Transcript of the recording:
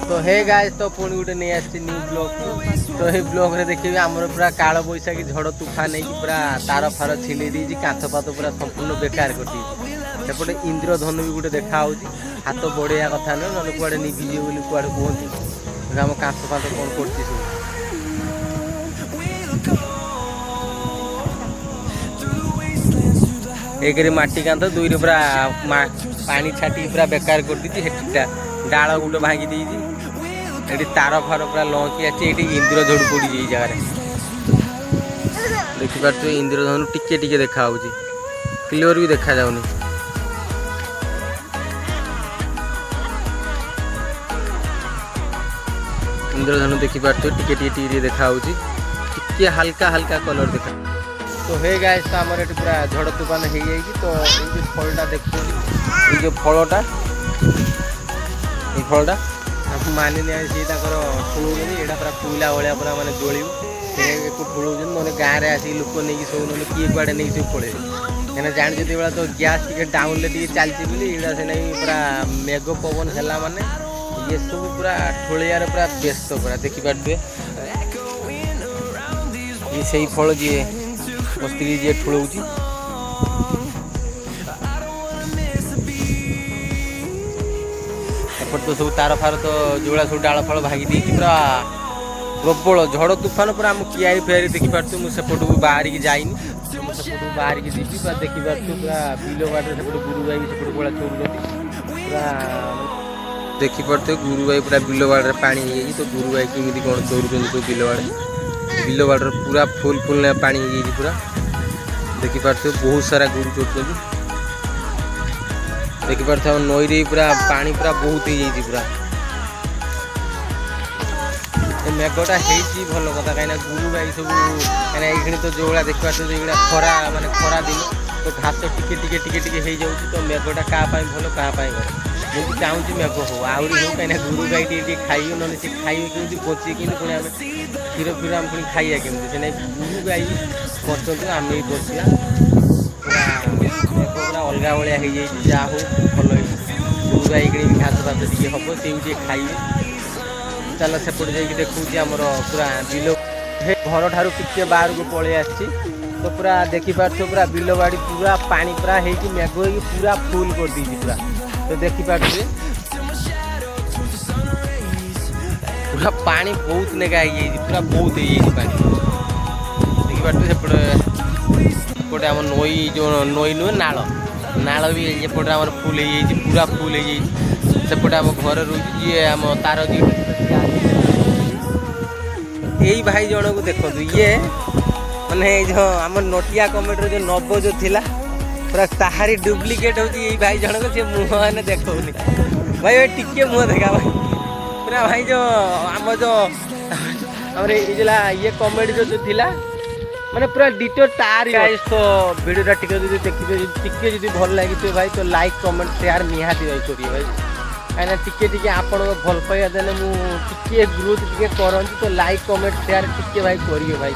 तो hey guys तो पुणी गोटे नहीं आसी न्यू ब्लॉग तो ये ब्लॉग रे देखिए आमर पूरा काल बैशाखी झड़ तूफान नहीं पूरा तार फार छिले दी कांथ पात पूरा संपूर्ण बेकार कर सेपटे इंद्रधनु भी गोटे देखा हाथ बढ़िया कथा नुह ना कुआड़े निभिजे बोली कुआड़े कहते आम कांथ फाथ कौन कर एक माटी कांथ दुई पूरा पानी छाटी पूरा बेकार कर दी डाल गोटे भांगी देती तार फार पूरा लंकी आए इंद्रधनु पड़ी जगह देखिपे इंद्रधनु टिके टिके देखा क्लियर भी देखा जाऊनी इंद्रधनु देखिपे टिके टिके देखा टिके हल्का हल्का कलर देखा तो हे गाइस तो आमर ये पूरा झड़ तूफान हो जाए तो ये फलटा देखो ये जो फलटा ये फलटा मानि ठुलौं यहाँ पूरा कोईला भाया पूरा मैंने जोड़ ठुलौं ना गाँव में आसिक लोक नहीं सब ना किए कुआड़े नहीं सब पड़े क्या जानी जो तो गैस टे डाउन चलती यहाँ से नहीं पूरा मेघ पवन है माने ये सब पूरा ठोलियार पूरा व्यस्त पूरा देखिपे ये सही फल जी मो स्त्री जी ठुलौं एपट तो सब तार फार तो जोड़ा सब डाल फाल भागी दी पूरा प्रबल झड़ तूफान पूरा आम किआरी फियारी देखिपे मुझे सेपट को बाहर की जाइनी सेपट को बाहर की जीवी पूरा देखिपे पूरा बिल बाटे सेपट गुरु भाई सेपट पूरा चौर पूरा देखिपे गुरु भाई पूरा बिल बाड़े पानी तो गुरु भाई केमी कौन चौर तो बिल बाड़े पूरा फुल फुल पानी पूरा देखिपे बहुत सारा गुरु चोर देखिपे नई पूरा पानी पूरा बहुत ही पूरा मेघटा हो भल कथा कहीं गुरु भाई सब कहीं ये तो जो भाया देखा ये खरा माने खरा दिन तो घास टिके टिके टिके टिके हो जाऊँ तो मेघटा क्या भल क्या मुझे चाहूँगी मेघ हो आहरी हो कहीं गुरु गाई टे खाइए ना सी खाइए कमी बचे कि पुणी आम क्षीर फीर आम पुणी खाइया कमी से गुरु गाई बचतु आम भी बचा पूरा अलग भाया हो जाए जहाँ हो भल गुरु गाई कि घास फास टे हम से खाइए चल सेपट जा देखुची आमर पूरा बिल घर ठार टिके बाहर को पलि आसी तो पूरा देखिपे पूरा बिल बाड़ी पूरा पानी पूरा हो मेघ हो पूरा फुल कर दी पूरा तो देखिपे पूरा पानी बहुत नेगा पूरा बहुत पानी देखिपे सेपटे आम नई जो नई नुहे नाल नाल भी एपटे आम फुल हो पूरा फुल हो सेपटे आम घर रोज ये आम तार जी यही भाई जन को देखो ये माने जो आम नोटिया कमेटी जो नब जो थिला पूरा ताहारी डुप्लिकेट होती यही भाई जन को मुँह मैंने देखनी भाई टिके मुँह देखा भाई पूरा भाई जो आम जो ये कमेटी जो थिला माने पूरा डिटो तार गाइस तो वीडियो टिके देखिए टिके जो भल लगी भाई तो लाइक कमेंट शेयर निहाती भाई करिए भाई कहीं टिके टिके आपण भल पाइबा देने मुझे ग्रोथ टिके करती तो लाइक कमेंट शेयर टिके भाई करिए भाई।